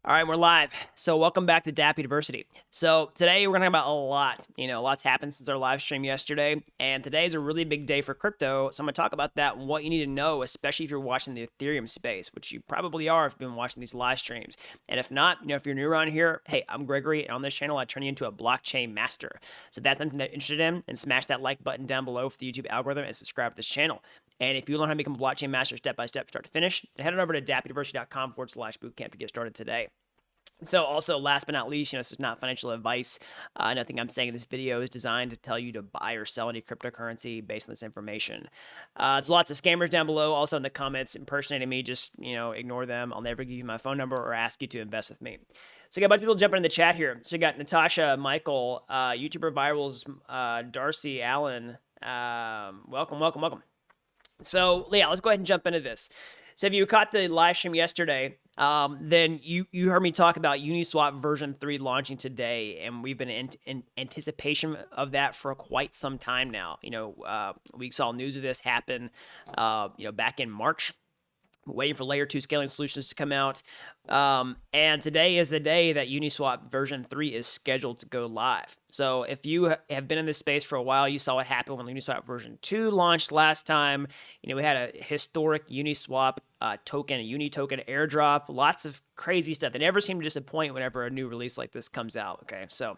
All right, we're live. So welcome back to Dapp University. So today we're going to talk about a lot. Lots happened since our live stream yesterday, and today is a really big day for crypto. So I'm going to talk about that and what you need to know, especially if you're watching the Ethereum space, which you probably are if you've been watching these live streams. And if not, if you're new around here, hey, I'm Gregory, and on this channel, I turn you into a blockchain master. So if that's something that you're interested in, and smash that like button down below for the YouTube algorithm and subscribe to this channel. And if you learn how to become a blockchain master step by step, start to finish, then head on over to dappuniversity.com/bootcamp to get started today. So also, last but not least, this is not financial advice. Nothing I'm saying in this video is designed to tell you to buy or sell any cryptocurrency based on this information. There's lots of scammers down below. Also in the comments impersonating me, just, ignore them. I'll never give you my phone number or ask you to invest with me. So we got a bunch of people jumping in the chat here. So we got Natasha, Michael, YouTuber Virals, Darcy, Allen. Welcome. So yeah, let's go ahead and jump into this. So if you caught the live stream yesterday, then you heard me talk about Uniswap version 3 launching today, and we've been in anticipation of that for quite some time now. We saw news of this happen, back in March. Waiting for layer 2 scaling solutions to come out. And today is the day that Uniswap version 3 is scheduled to go live. So if you have been in this space for a while, you saw what happened when Uniswap version 2 launched last time. We had a historic Uniswap token, a Uni token airdrop, lots of crazy stuff. They never seem to disappoint whenever a new release like this comes out. Okay, so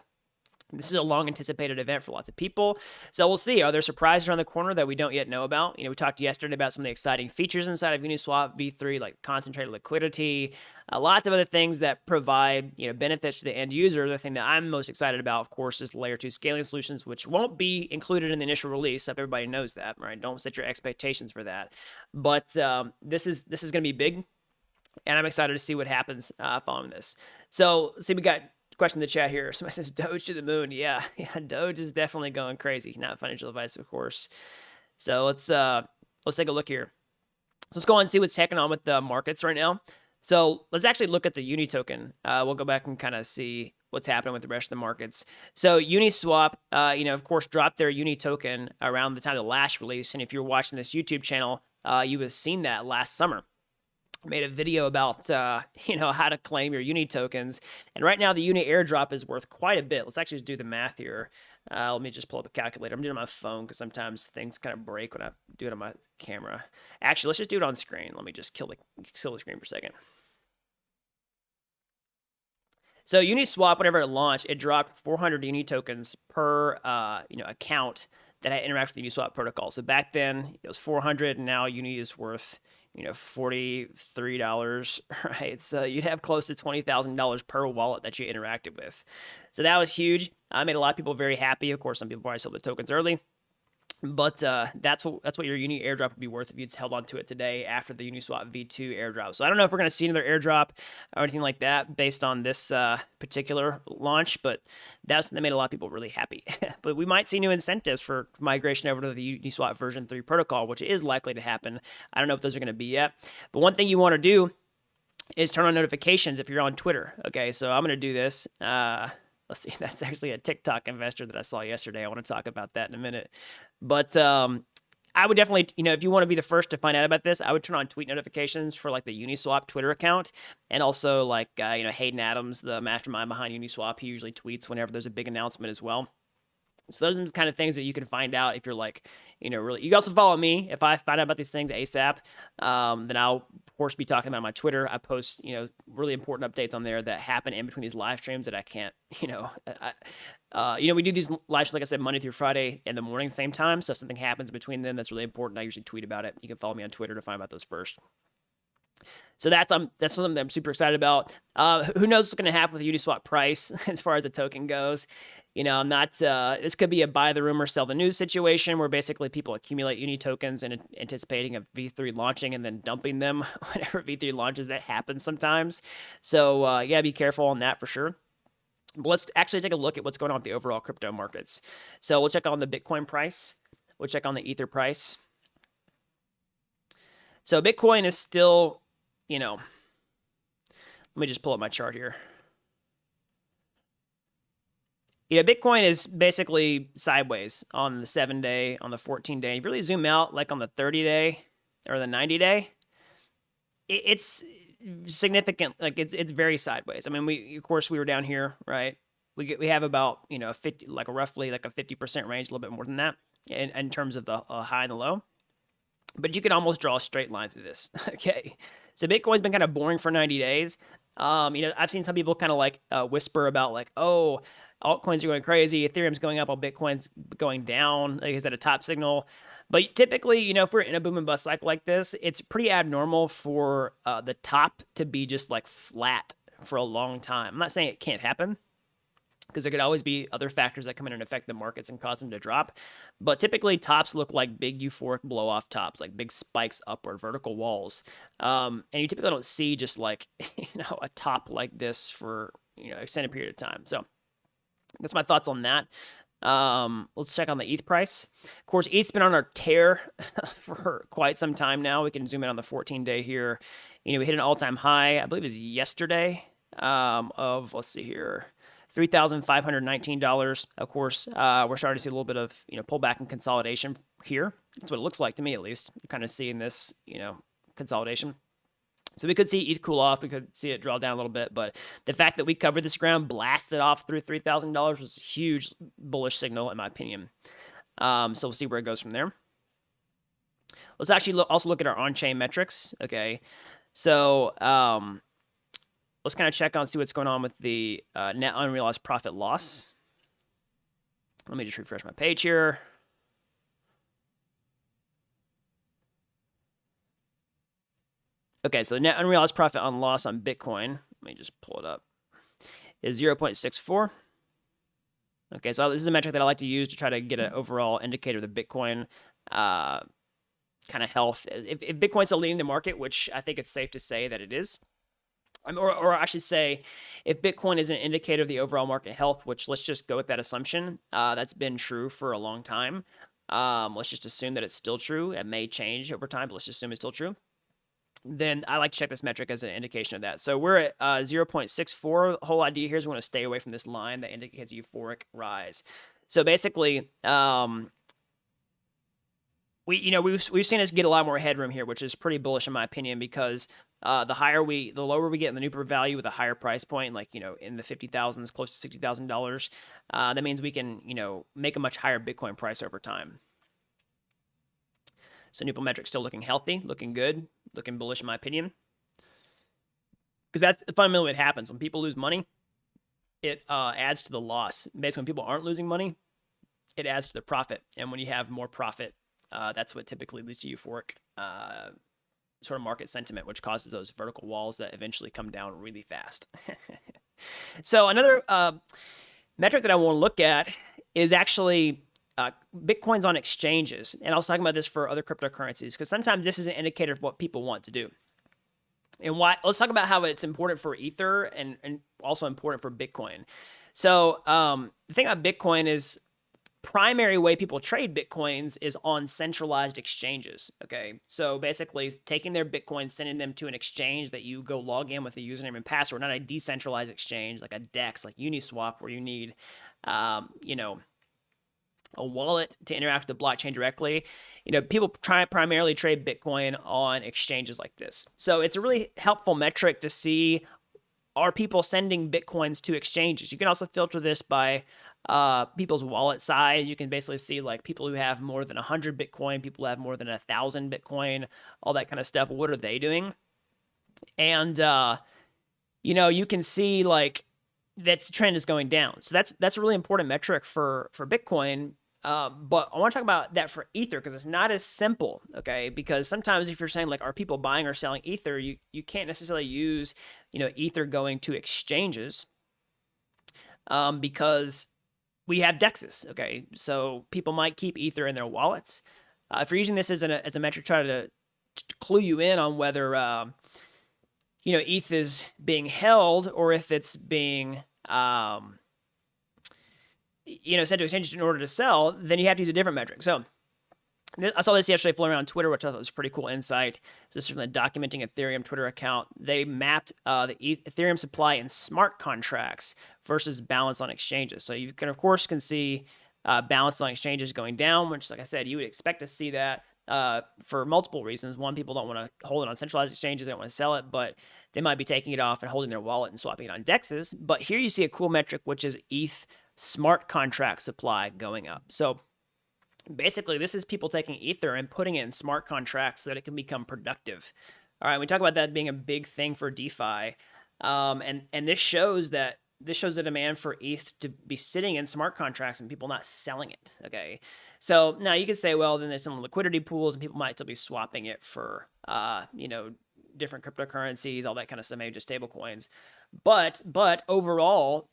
this is a long anticipated event for lots of people. So we'll see. Are there surprises around the corner that we don't yet know about? We talked yesterday about some of the exciting features inside of Uniswap v3, like concentrated liquidity, lots of other things that provide, benefits to the end user. The thing that I'm most excited about, of course, is layer 2 scaling solutions, which won't be included in the initial release. So everybody knows that, right? Don't set your expectations for that. But this is going to be big, and I'm excited to see what happens following this. So see, we got question in the chat here. Somebody says Doge to the moon. Yeah, Doge is definitely going crazy. Not financial advice, of course. So let's take a look here. So let's go on and see what's happening on with the markets right now. So let's actually look at the Uni token. We'll go back and kind of see what's happening with the rest of the markets. So Uniswap, of course, dropped their Uni token around the time of the last release. And if you're watching this YouTube channel, you have seen that last summer. Made a video about, how to claim your Uni tokens. And right now, the Uni airdrop is worth quite a bit. Let's actually just do the math here. Let me just pull up a calculator. I'm doing it on my phone because sometimes things kind of break when I do it on my camera. Actually, let's just do it on screen. Let me just kill the screen for a second. So Uniswap, whenever it launched, it dropped 400 Uni tokens per, account that had interact with the Uniswap protocol. So back then, it was 400, and now Uni is worth $43, right? So you'd have close to $20,000 per wallet that you interacted with. So that was huge. I made a lot of people very happy. Of course, some people probably sold the tokens early. But that's what your Uni airdrop would be worth if you'd held on to it today after the Uniswap v2 airdrop. So I don't know if we're going to see another airdrop or anything like that based on this particular launch, but that made a lot of people really happy. But we might see new incentives for migration over to the Uniswap version 3 protocol, which is likely to happen. I don't know what those are going to be yet. But one thing you want to do is turn on notifications if you're on Twitter. Okay, so I'm going to do this. Let's see, that's actually a TikTok investor that I saw yesterday. I want to talk about that in a minute. But I would definitely, if you want to be the first to find out about this, I would turn on tweet notifications for like the Uniswap Twitter account. And also like, Hayden Adams, the mastermind behind Uniswap, he usually tweets whenever there's a big announcement as well. So those are the kind of things that you can find out if you're like, really. You can also follow me. If I find out about these things ASAP, then I'll, of course, be talking about it on my Twitter. I post, really important updates on there that happen in between these live streams that I can't, we do these live streams, like I said, Monday through Friday in the morning, same time. So if something happens between them that's really important, I usually tweet about it. You can follow me on Twitter to find out those first. So that's something that I'm super excited about. Who knows what's going to happen with the Uniswap price as far as the token goes. I'm not, this could be a buy the rumor, sell the news situation where basically people accumulate Uni tokens and anticipating a V3 launching and then dumping them whenever V3 launches. That happens sometimes. So yeah, be careful on that for sure. But let's actually take a look at what's going on with the overall crypto markets. So we'll check on the Bitcoin price. We'll check on the Ether price. So Bitcoin is still, let me just pull up my chart here. Bitcoin is basically sideways on the 7-day, on the 14-day. If you really zoom out, like on the 30-day or the 90-day, it's significant, like it's very sideways. I mean, of course we were down here, right? We have about, you know, 50, like roughly like a 50% range, a little bit more than that in terms of the high and the low. But you can almost draw a straight line through this. Okay, so Bitcoin's been kind of boring for 90 days. You know, I've seen some people kind of like whisper about like, oh, altcoins are going crazy, Ethereum's going up while Bitcoin's going down. Like, is that a top signal? But typically, you know, if we're in a boom and bust cycle like this, it's pretty abnormal for the top to be just like flat for a long time. I'm not saying it can't happen, because there could always be other factors that come in and affect the markets and cause them to drop. But typically, tops look like big euphoric blow-off tops, like big spikes upward, vertical walls. And you typically don't see just like, you know, a top like this for, you know, extended period of time. So that's my thoughts on that. Let's check on the ETH price. Of course, ETH's been on our tear for quite some time now. We can zoom in on the 14-day here. You know, we hit an all-time high, I believe it was yesterday, of, let's see here, $3,519. Of course, we're starting to see a little bit of, you know, pullback and consolidation here. That's what it looks like to me, at least. You're kind of seeing this, you know, consolidation. So we could see ETH cool off. We could see it draw down a little bit. But the fact that we covered this ground, blasted off through $3,000 was a huge bullish signal, in my opinion. So we'll see where it goes from there. Let's actually also look at our on-chain metrics. Okay. So let's kind of check on, see what's going on with the net unrealized profit loss. Let me just refresh my page here. Okay, so the net unrealized profit on loss on Bitcoin, let me just pull it up, is 0.64. Okay, so this is a metric that I like to use to try to get an overall indicator of the Bitcoin kind of health. If Bitcoin's still leading the market, which I think it's safe to say that it is, or I should say, if Bitcoin is an indicator of the overall market health, which let's just go with that assumption, that's been true for a long time. Let's just assume that it's still true. It may change over time, but let's just assume it's still true. Then I like to check this metric as an indication of that. So we're at 0.64. The whole idea here is we want to stay away from this line that indicates euphoric rise. So basically, we've seen us get a lot more headroom here, which is pretty bullish in my opinion, because the lower we get in the Nuper value with a higher price point, like, you know, in the 50,000s, close to $60,000, that means we can, you know, make a much higher Bitcoin price over time. So Nuper metrics still looking healthy, looking good, looking bullish in my opinion. Because that's fundamentally what happens. When people lose money, it adds to the loss. Basically, when people aren't losing money, it adds to the profit. And when you have more profit, that's what typically leads to euphoric sort of market sentiment, which causes those vertical walls that eventually come down really fast. So another metric that I want to look at is actually Bitcoins on exchanges. And I was talking about this for other cryptocurrencies, because sometimes this is an indicator of what people want to do. And why? Let's talk about how it's important for Ether and also important for Bitcoin. So the thing about Bitcoin is, primary way people trade Bitcoins is on centralized exchanges. Okay, so basically taking their Bitcoins, sending them to an exchange that you go log in with a username and password, not a decentralized exchange like a DEX, like Uniswap, where you need, you know, a wallet to interact with the blockchain directly. You know, people try primarily trade Bitcoin on exchanges like this. So it's a really helpful metric to see, are people sending Bitcoins to exchanges? You can also filter this by people's wallet size. You can basically see like people who have more than 100 Bitcoin, people who have more than 1,000 Bitcoin, all that kind of stuff. What are they doing? And, you know, you can see like that trend is going down. So that's a really important metric for Bitcoin. But I want to talk about that for Ether, because it's not as simple, okay? Because sometimes if you're saying like, are people buying or selling Ether, you can't necessarily use, you know, Ether going to exchanges, because we have DEXs, okay? So people might keep Ether in their wallets. If you're using this as a metric, try to clue you in on whether, you know, ETH is being held or if it's being, you know, sent to exchanges in order to sell, then you have to use a different metric. So I saw this yesterday floating around Twitter, which I thought was a pretty cool insight. So this is from the Documenting Ethereum Twitter account. They mapped the Ethereum supply in smart contracts versus balance on exchanges. So you can, of course, see balance on exchanges going down, which, like I said, you would expect to see that. for multiple reasons. One, people don't want to hold it on centralized exchanges. They don't want to sell it, but they might be taking it off and holding their wallet and swapping it on DEXs. But here you see a cool metric, which is ETH smart contract supply going up. So basically, this is people taking Ether and putting it in smart contracts so that it can become productive. All right, we talk about that being a big thing for DeFi, and this shows the demand for ETH to be sitting in smart contracts and people not selling it. Okay, so now you could say, well, then there's some liquidity pools and people might still be swapping it for, different cryptocurrencies, all that kind of stuff, maybe just stable coins. But overall,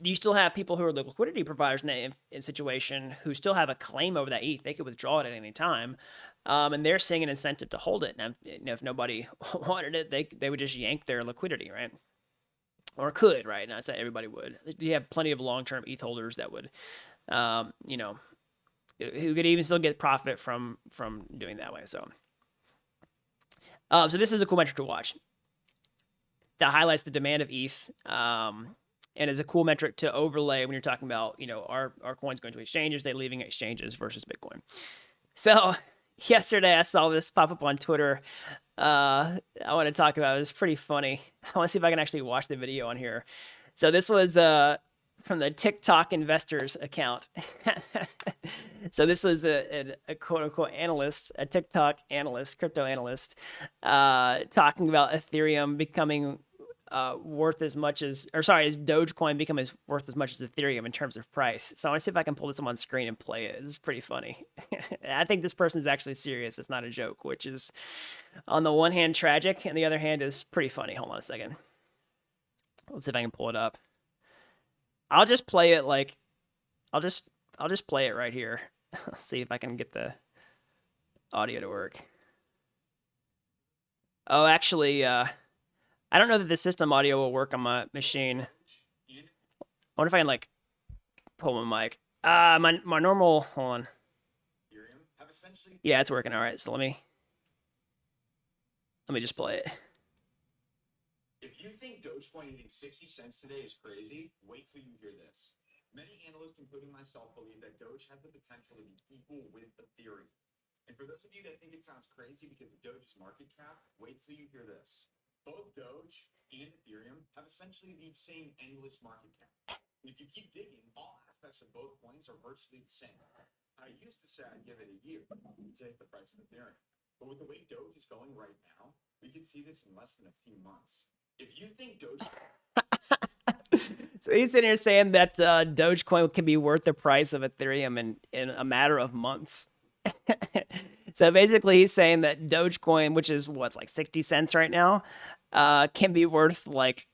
you still have people who are the liquidity providers in situation who still have a claim over that ETH. They could withdraw it at any time, and they're seeing an incentive to hold it. Now, if nobody wanted it, they would just yank their liquidity, right? Or could, right? And I say everybody would. You have plenty of long-term ETH holders that would, who could even still get profit from doing that way. So this is a cool metric to watch. That highlights the demand of ETH, and is a cool metric to overlay when you're talking about, our coins going to exchanges, they leaving exchanges versus Bitcoin. So yesterday I saw this pop up on Twitter. I want to talk about it. It's pretty funny. I want to see if I can actually watch the video on here. So this was from the TikTok investors account. So this was a quote unquote analyst, a TikTok analyst, crypto analyst, talking about Ethereum becoming worth as much as, as Dogecoin become worth as much as Ethereum in terms of price. So I want to see if I can pull this up on screen and play it. It's pretty funny. I think this person is actually serious. It's not a joke, which is on the one hand tragic, and the other hand is pretty funny. Hold on a second. Let's see if I can pull it up. I'll just play it like, I'll just play it right here. See if I can get the audio to work. Oh, actually, I don't know that the system audio will work on my machine. I wonder if I can like pull my mic. My normal, hold on. Yeah, it's working. All right, so let me just play it. If you think Dogecoin hitting 60 cents today is crazy, wait till you hear this. Many analysts, including myself, believe that Doge has the potential to be equal with Ethereum. And for those of you that think it sounds crazy because of Doge's market cap, wait till you hear this. Both Doge and Ethereum have essentially the same endless market cap. And if you keep digging, all aspects of both coins are virtually the same. I used to say I'd give it a year to hit the price of Ethereum. But with the way Doge is going right now, we could see this in less than a few months. If you think Doge... So he's sitting here saying that Dogecoin can be worth the price of Ethereum in a matter of months. So basically he's saying that Dogecoin, which is what's like 60 cents right now, can be worth like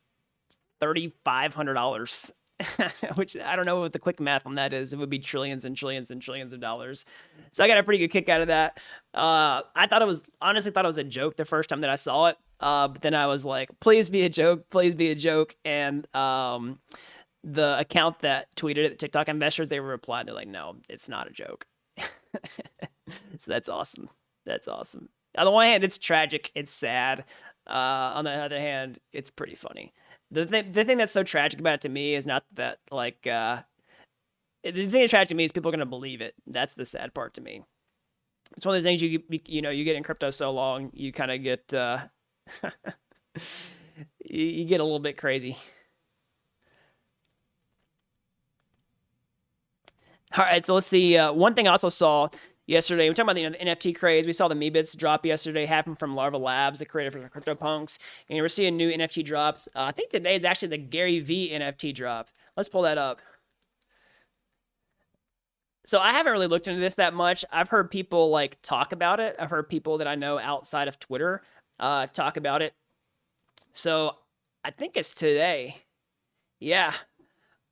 $3,500, which I don't know what the quick math on that is. It would be trillions and trillions and trillions of dollars. So I got a pretty good kick out of that. I honestly thought it was a joke the first time that I saw it. But then I was like, please be a joke, please be a joke. And the account that tweeted it, the TikTok investors, they were replying, they're like, no, it's not a joke. So that's awesome. That's awesome. On the one hand, it's tragic, it's sad. On the other hand, it's pretty funny. The thing that's so tragic about it to me is not that, like, the thing that's tragic to me is people are going to believe it. That's the sad part to me. It's one of the things you get in crypto so long, you kind of get, you get a little bit crazy. All right, so let's see. One thing I also saw yesterday, we're talking about the NFT craze. We saw the Meebits drop yesterday, happen from Larva Labs, the creator for CryptoPunks. And we're seeing new NFT drops. I think today is actually the Gary Vee NFT drop. Let's pull that up. So I haven't really looked into this that much. I've heard people like talk about it. I've heard people that I know outside of Twitter talk about it. So I think it's today. Yeah.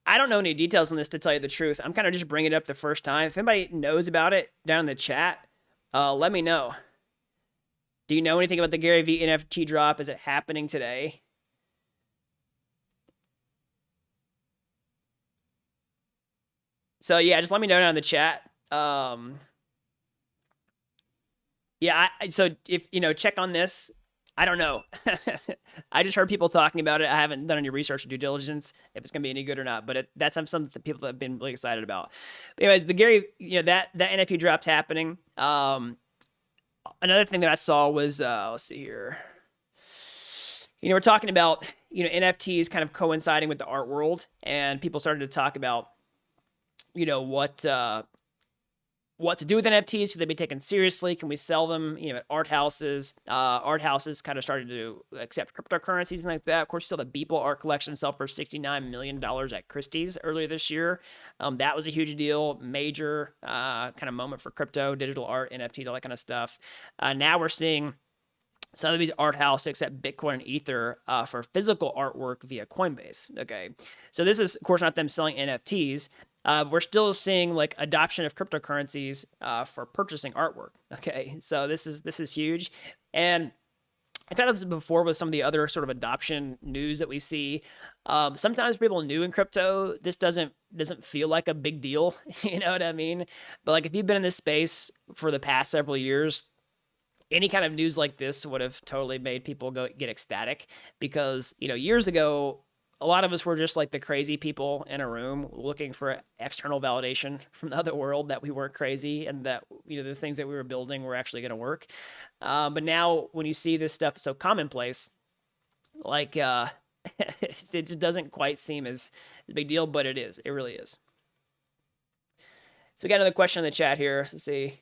I don't know any details on this, to tell you the truth. I'm kind of just bringing it up the first time. If anybody knows about it down in the chat, let me know. Do you know anything about the Gary Vee NFT drop? Is it happening today? So yeah, just let me know down in the chat. Yeah, so if, check on this. I don't know. I just heard people talking about it. I haven't done any research or due diligence if it's going to be any good or not, but that's something that people have been really excited about. But anyways, the Gary, that NFT drop's happening. another thing that I saw was, let's see here. We're talking about, NFTs kind of coinciding with the art world, and people started to talk about, what to do with NFTs. Should they be taken seriously? Can we sell them, at art houses? Art houses kind of started to accept cryptocurrencies and like that. Of course, you saw the Beeple art collection sell for $69 million at Christie's earlier this year. That was a huge deal, major kind of moment for crypto, digital art, NFTs, all that kind of stuff. Now we're seeing Sotheby's art house to accept Bitcoin and Ether for physical artwork via Coinbase. Okay, so this is, of course, not them selling NFTs. We're still seeing like adoption of cryptocurrencies for purchasing artwork. Okay, so this is huge, and I've talked about this before with some of the other sort of adoption news that we see. Sometimes people new in crypto, this doesn't feel like a big deal. You know what I mean? But like if you've been in this space for the past several years, any kind of news like this would have totally made people get ecstatic, because years ago, a lot of us were just like the crazy people in a room looking for external validation from the other world that we weren't crazy and that the things that we were building were actually going to work. But now when you see this stuff so commonplace, like it just doesn't quite seem as a big deal, but it is. It really is. So we got another question in the chat here. Let's see.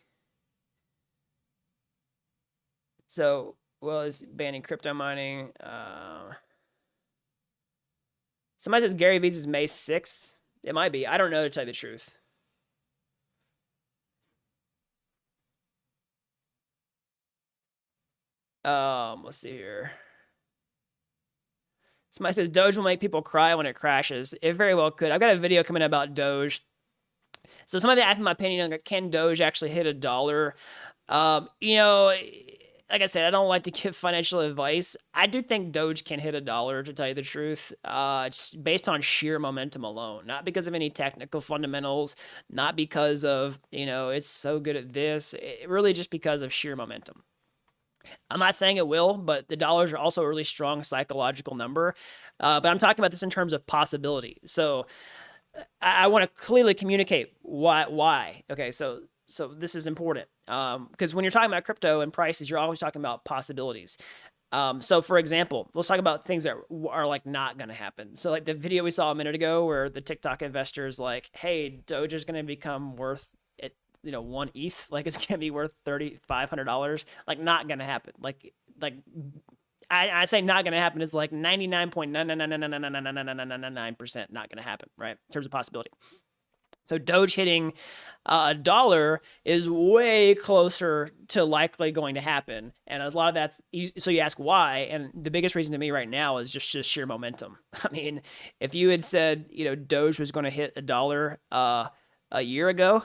So, is banning crypto mining? Somebody says Gary Vee's is May 6th. It might be. I don't know, to tell you the truth. Let's see here. Somebody says Doge will make people cry when it crashes. It very well could. I've got a video coming about Doge. So somebody asked me my opinion on, can Doge actually hit $1? Like I said, I don't like to give financial advice. I do think Doge can hit $1, to tell you the truth. It's based on sheer momentum alone, not because of any technical fundamentals, not because of, it's so good at this. It really just because of sheer momentum. I'm not saying it will, but the dollars are also a really strong psychological number. But I'm talking about this in terms of possibility. So I want to clearly communicate why. Okay, so this is important, because when you're talking about crypto and prices, you're always talking about possibilities. So for example, let's talk about things that are like not going to happen. So like the video we saw a minute ago where the TikTok investor is like, hey, Doge is going to become worth it, 1 ETH, like it's going to be worth $3,500. Like not going to happen. Like I say not going to happen. It's like 99.999999999% not going to happen, right? In terms of possibility. So Doge hitting $1 is way closer to likely going to happen. And a lot of that's, so you ask why, and the biggest reason to me right now is just sheer momentum. I mean, if you had said, Doge was going to hit $1 a year ago,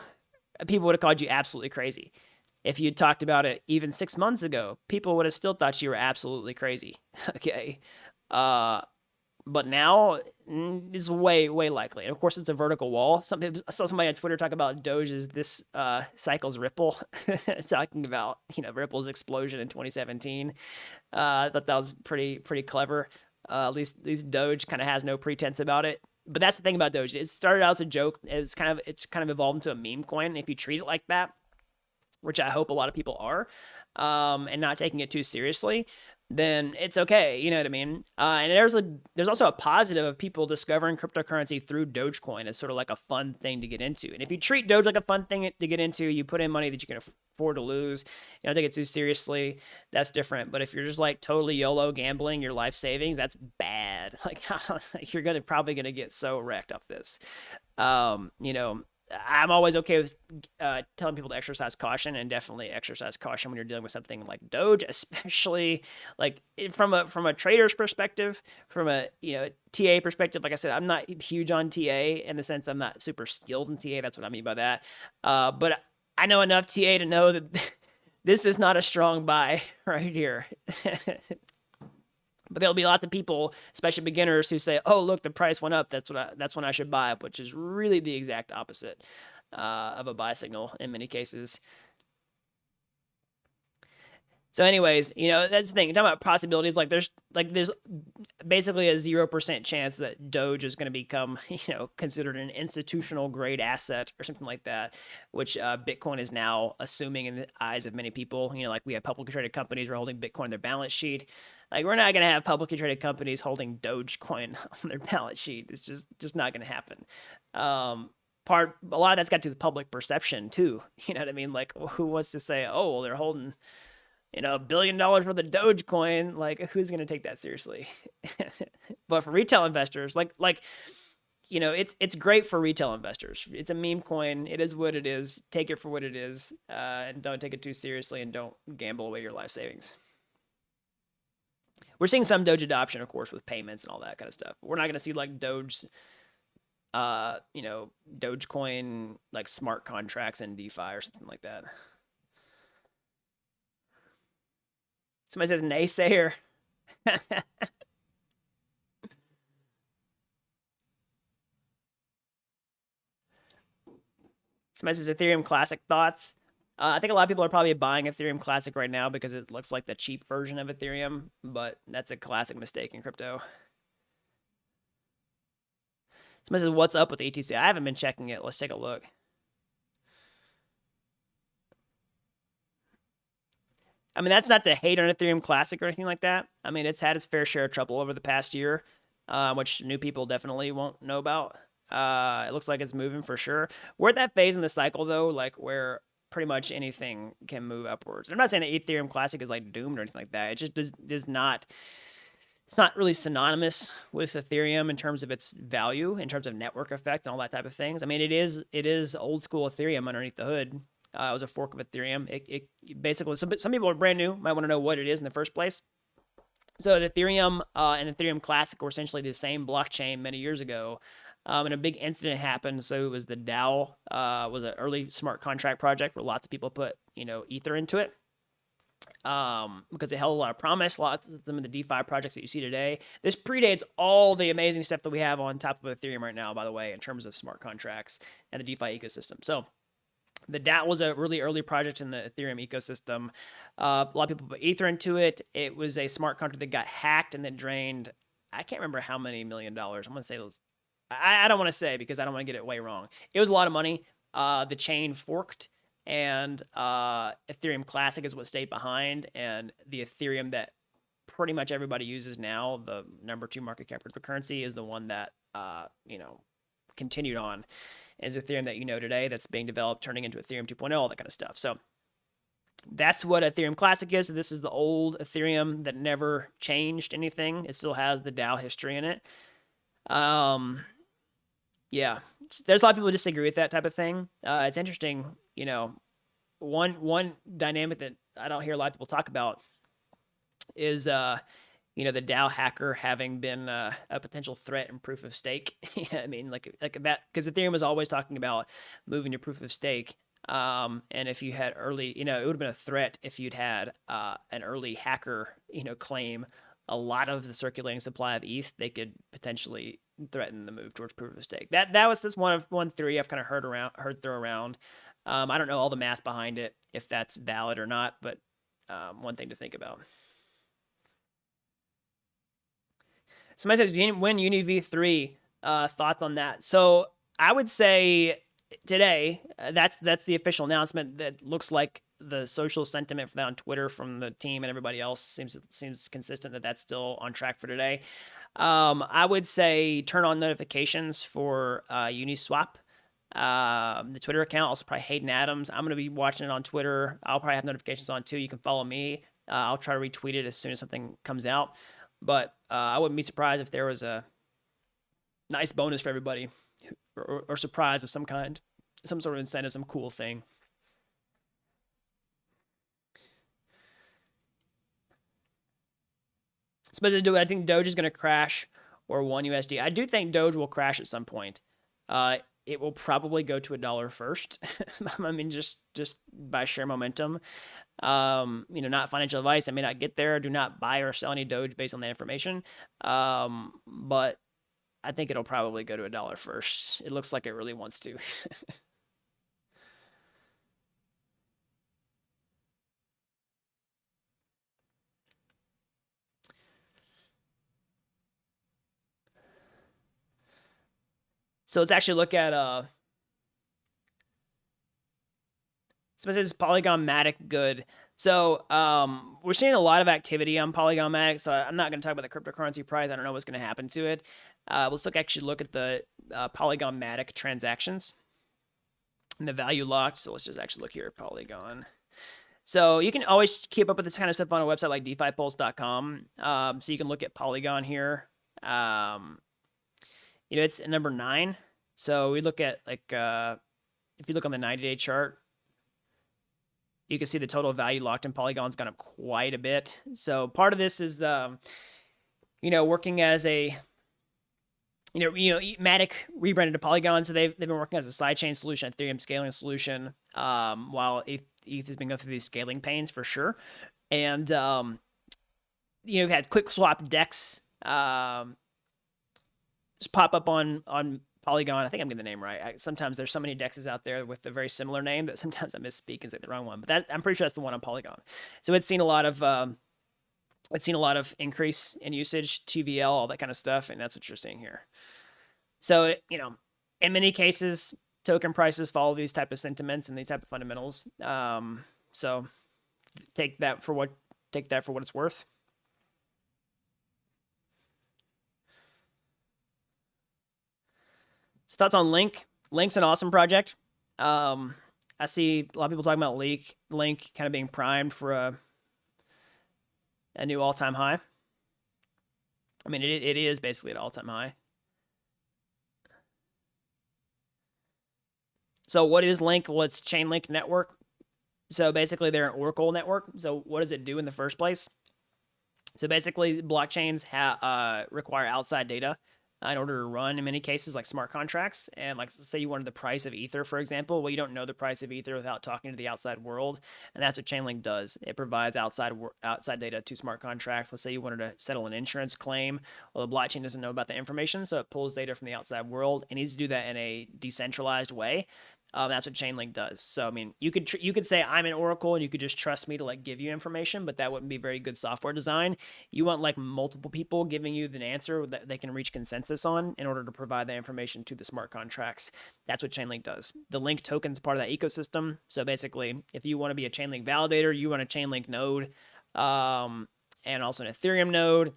people would have called you absolutely crazy. If you'd talked about it even 6 months ago, people would have still thought you were absolutely crazy. Okay. But now it's way likely. And of course, it's a vertical wall. I saw somebody on Twitter talk about Doge as this cycle's Ripple, talking about Ripple's explosion in 2017. I thought that was pretty clever. At least Doge kind of has no pretense about it. But that's the thing about Doge. It started out as a joke. It's kind of evolved into a meme coin. If you treat it like that, which I hope a lot of people are, and not taking it too seriously, then it's okay. You know what I mean? And there's also a positive of people discovering cryptocurrency through Dogecoin as sort of like a fun thing to get into. And if you treat Doge like a fun thing to get into, you put in money that you can afford to lose. You don't take it too seriously. That's different. But if you're just like totally YOLO gambling your life savings, that's bad. Like you're probably gonna get so wrecked off this. I'm always okay with telling people to exercise caution, and definitely exercise caution when you're dealing with something like Doge, especially like from a trader's perspective, from a TA perspective. Like I said, I'm not huge on TA in the sense that I'm not super skilled in TA. That's what I mean by that. But I know enough TA to know that this is not a strong buy right here. But there'll be lots of people, especially beginners, who say, "Oh, look, the price went up. That's when I should buy," which is really the exact opposite of a buy signal in many cases. So, anyways, that's the thing. Talking about possibilities, there's basically a 0% chance that Doge is going to become, considered an institutional grade asset or something like that, which Bitcoin is now assuming in the eyes of many people. Like we have publicly traded companies who are holding Bitcoin on their balance sheet. Like we're not going to have publicly traded companies holding Dogecoin on their balance sheet. It's just not going to happen. A lot of that's got to do with public perception too. You know what I mean? Like who wants to say, oh, well, they're holding $1 billion worth of Dogecoin, like who's going to take that seriously? But for retail investors, it's great for retail investors. It's a meme coin. It is what it is. Take it for what it is, and don't take it too seriously, and don't gamble away your life savings. We're seeing some Doge adoption, of course, with payments and all that kind of stuff. But we're not going to see like Dogecoin like smart contracts in DeFi or something like that. Somebody says naysayer. Somebody says Ethereum Classic thoughts. I think a lot of people are probably buying Ethereum Classic right now because it looks like the cheap version of Ethereum, but that's a classic mistake in crypto. Somebody says, what's up with ETC? I haven't been checking it. Let's take a look. I mean, that's not to hate on Ethereum Classic or anything like that. I mean, it's had its fair share of trouble over the past year, which new people definitely won't know about. It looks like it's moving for sure. We're at that phase in the cycle, though, like where pretty much anything can move upwards. And I'm not saying that Ethereum Classic is like doomed or anything like that. It just does not. It's not really synonymous with Ethereum in terms of its value, in terms of network effect and all that type of things. I mean, it is old school Ethereum underneath the hood. It was a fork of Ethereum. It basically, some people are brand new, might want to know what it is in the first place. So the Ethereum and Ethereum Classic were essentially the same blockchain many years ago. And a big incident happened. So it was the DAO was an early smart contract project where lots of people put, Ether into it. Because it held a lot of promise, lots of some of the DeFi projects that you see today. This predates all the amazing stuff that we have on top of Ethereum right now, by the way, in terms of smart contracts and the DeFi ecosystem. So the DApp was a really early project in the Ethereum ecosystem. A lot of people put Ether into it. It was a smart contract that got hacked and then drained. I can't remember how many $1 million. I'm going to say those. I don't want to say because I don't want to get it way wrong. It was a lot of money. The chain forked, and Ethereum Classic is what stayed behind. And the Ethereum that pretty much everybody uses now, the number 2 market cap cryptocurrency, is the one that continued on. Is Ethereum that today that's being developed, turning into Ethereum 2.0, all that kind of stuff. So that's what Ethereum Classic is. This is the old Ethereum that never changed anything. It still has the DAO history in it. Yeah, there's a lot of people who disagree with that type of thing. It's interesting, one dynamic that I don't hear a lot of people talk about is the DAO hacker having been a potential threat in proof of stake. You know what I mean? Like that, because Ethereum was always talking about moving to proof of stake. And if you had early, it would have been a threat if you'd had an early hacker, claim a lot of the circulating supply of ETH, they could potentially threaten the move towards proof of stake. That was this one theory I've kind of heard throw around. I don't know all the math behind it, if that's valid or not, but one thing to think about. Somebody says, when UniV3, thoughts on that? So I would say today, that's the official announcement. That looks like the social sentiment for that on Twitter from the team and everybody else seems consistent that that's still on track for today. I would say turn on notifications for Uniswap, the Twitter account. Also probably Hayden Adams. I'm going to be watching it on Twitter. I'll probably have notifications on too. You can follow me. I'll try to retweet it as soon as something comes out. But I wouldn't be surprised if there was a nice bonus for everybody or surprise of some kind, some sort of incentive, some cool thing. Supposed to I think Doge is going to crash or $1 USD. I do think Doge will crash at some point. It will probably go to $1 first. I mean, just by sheer momentum. Not financial advice. I may not get there. Do not buy or sell any Doge based on that information. But I think it'll probably go to $1 first. It looks like it really wants to. So let's actually look at so it says Polygon Matic good. So we're seeing a lot of activity on Polygon Matic. So I'm not going to talk about the cryptocurrency price. I don't know what's going to happen to it. Let's actually look at the Polygon Matic transactions and the value locked. So let's just actually look here at Polygon. So you can always keep up with this kind of stuff on a website like DeFiPulse.com. So you can look at Polygon here. It's number 9. So we look at like if you look on the 90-day chart, you can see the total value locked in Polygon's gone up quite a bit. So part of this is working as a Matic rebranded to Polygon, so they've been working as a sidechain solution, Ethereum scaling solution, while ETH has been going through these scaling pains for sure. And we've had quick swap decks just pop up on Polygon. I think I'm getting the name right. Sometimes there's so many dexes out there with a very similar name that sometimes I misspeak and say the wrong one. But I'm pretty sure that's the one on Polygon. So it's seen a lot of increase in usage, TVL, all that kind of stuff, and that's what you're seeing here. So in many cases, token prices follow these type of sentiments and these type of fundamentals. So take that for what it's worth. So thoughts on Link? Link's an awesome project. I see a lot of people talking about Link kind of being primed for a new all-time high. I mean, it is basically an all-time high. So what is Link? Well, it's Chainlink network. So basically, they're an Oracle network. So what does it do in the first place? So basically, blockchains require outside data in order to run in many cases, like smart contracts. And like, let's say you wanted the price of Ether, for example. Well, you don't know the price of Ether without talking to the outside world. And that's what Chainlink does. It provides outside data to smart contracts. Let's say you wanted to settle an insurance claim. Well, the blockchain doesn't know about the information, so it pulls data from the outside world. It needs to do that in a decentralized way. That's what Chainlink does. So, I mean, you could say I'm an Oracle and you could just trust me to like give you information, but that wouldn't be very good software design. You want like multiple people giving you the answer that they can reach consensus on in order to provide that information to the smart contracts. That's what Chainlink does. The Link token is part of that ecosystem. So basically, if you want to be a Chainlink validator, you want a Chainlink node, and also an Ethereum node.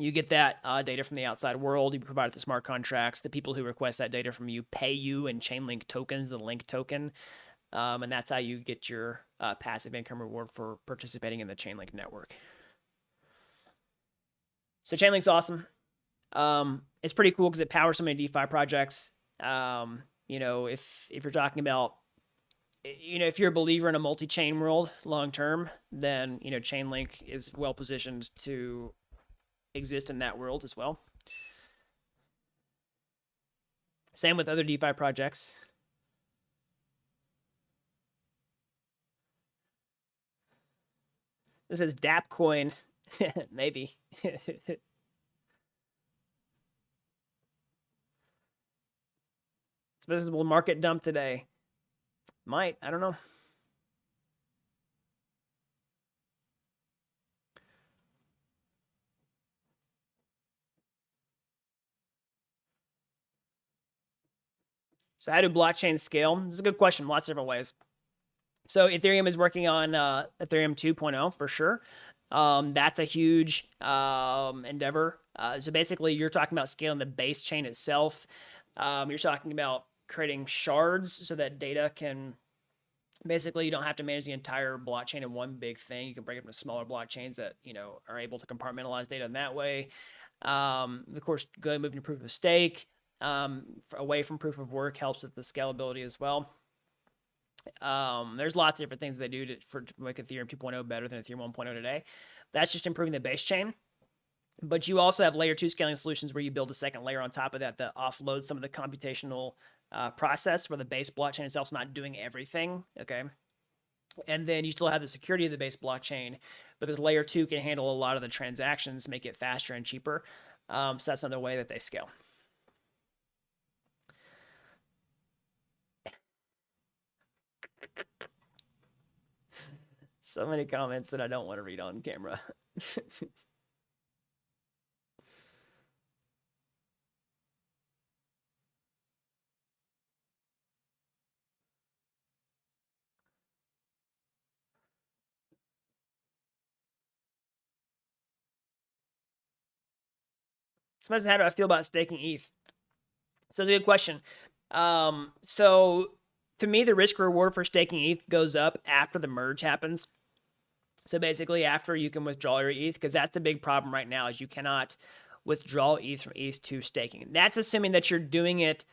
You get that data from the outside world. You provide it to smart contracts. The people who request that data from you pay you in Chainlink tokens, the Link token. And that's how you get your passive income reward for participating in the Chainlink network. So Chainlink's awesome. It's pretty cool because it powers so many DeFi projects. If you're talking about, if you're a believer in a multi-chain world long term, then Chainlink is well positioned to exist in that world as well. Same with other DeFi projects. This is Dapp coin. Maybe. Visible market dump today. Might. I don't know. So how do blockchains scale? This is a good question. Lots of different ways. So Ethereum is working on Ethereum 2.0 for sure. That's a huge endeavor. So basically, you're talking about scaling the base chain itself. You're talking about creating shards so that data can basically, you don't have to manage the entire blockchain in one big thing. You can break it into smaller blockchains that are able to compartmentalize data in that way. Of course, moving to proof of stake. Away from proof of work helps with the scalability as well. There's lots of different things they do to make Ethereum 2.0 better than Ethereum 1.0 today. That's just improving the base chain. But you also have layer 2 scaling solutions where you build a second layer on top of that offloads some of the computational process where the base blockchain itself is not doing everything. Okay. And then you still have the security of the base blockchain, but this layer 2 can handle a lot of the transactions, make it faster and cheaper. So that's another way that they scale. So many comments that I don't want to read on camera. Somebody said, how do I feel about staking ETH? So it's a good question. So to me, the risk reward for staking ETH goes up after the merge happens. So basically, after you can withdraw your ETH, because that's the big problem right now, is you cannot withdraw ETH from ETH to staking. That's assuming that you're doing it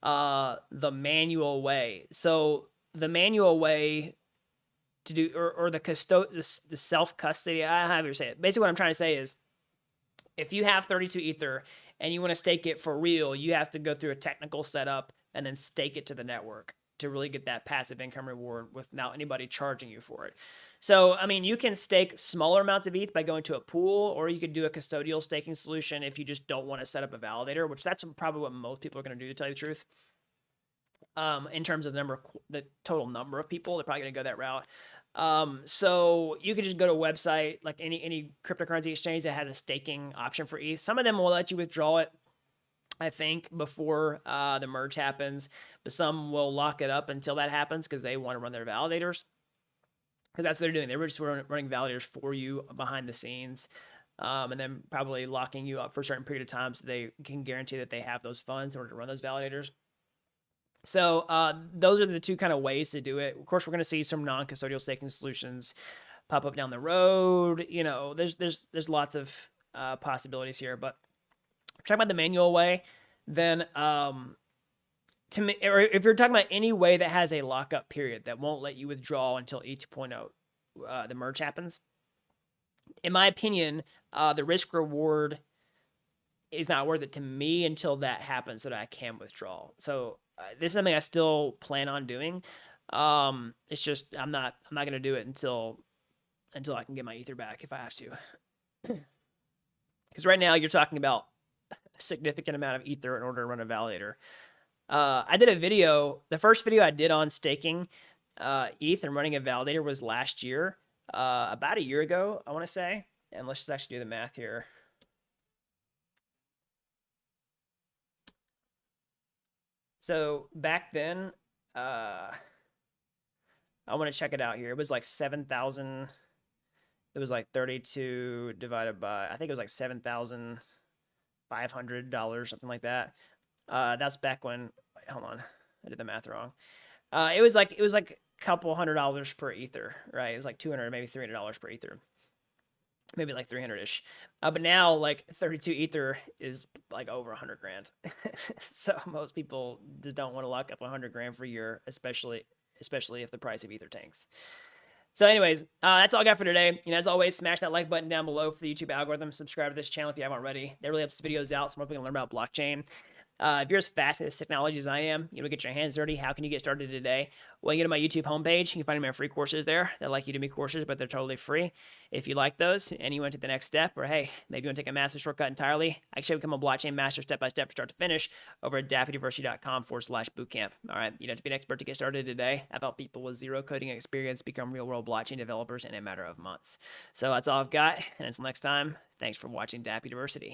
the manual way. So the manual way to do, or the self custody. I have to say it. Basically, what I'm trying to say is, if you have 32 Ether and you want to stake it for real, you have to go through a technical setup and then stake it to the network to really get that passive income reward without anybody charging you for it. So, I mean, you can stake smaller amounts of ETH by going to a pool, or you could do a custodial staking solution if you just don't want to set up a validator, which that's probably what most people are going to do, to tell you the truth. In terms of the total number of people, they're probably going to go that route. So you can just go to a website, like any cryptocurrency exchange that has a staking option for ETH. Some of them will let you withdraw it, I think, before the merge happens, but some will lock it up until that happens because they want to run their validators. Because that's what they're doing. They're just running validators for you behind the scenes, and then probably locking you up for a certain period of time so they can guarantee that they have those funds in order to run those validators. So those are the two kind of ways to do it. Of course, we're going to see some non-custodial staking solutions pop up down the road. You know, there's lots of possibilities here. But if you're talking about the manual way, then to me, or if you're talking about any way that has a lockup period that won't let you withdraw until E2.0, the merge happens, in my opinion, the risk reward is not worth it to me until that happens so that I can withdraw. So this is something I still plan on doing. It's just I'm not going to do it until I can get my Ether back if I have to. Because right now you're talking about a significant amount of Ether in order to run a validator. I did a video. The first video I did on staking ETH and running a validator was last year, about a year ago, I want to say. And let's just actually do the math here. So back then, I want to check it out here. It was like 7,000. It was like 32 divided by, I think it was like $7,500, something like that. That's back when, wait, hold on, I did the math wrong. It was like a couple $100 per Ether, right? It was like $200, maybe $300 per Ether. Maybe like 300-ish. But now like 32 Ether is like over 100 grand. So most people just don't want to lock up 100 grand for a year, especially if the price of Ether tanks. So anyways, that's all I got for today. You know, as always, smash that like button down below for the YouTube algorithm. Subscribe to this channel if you haven't already. That really helps videos out so more people can learn about blockchain. If you're as fascinated with technology as I am, you know, get your hands dirty. How can you get started today? Well, you go to my YouTube homepage. You can find my free courses there. They're like Udemy courses, but they're totally free. If you like those and you want to take the next step, or hey, maybe you want to take a master shortcut entirely, I actually become a blockchain master step-by-step from start to finish over at dappuniversity.com/bootcamp. All right, you don't have to be an expert to get started today. I've helped people with zero coding experience become real-world blockchain developers in a matter of months. So that's all I've got. And until next time, thanks for watching Dapp University.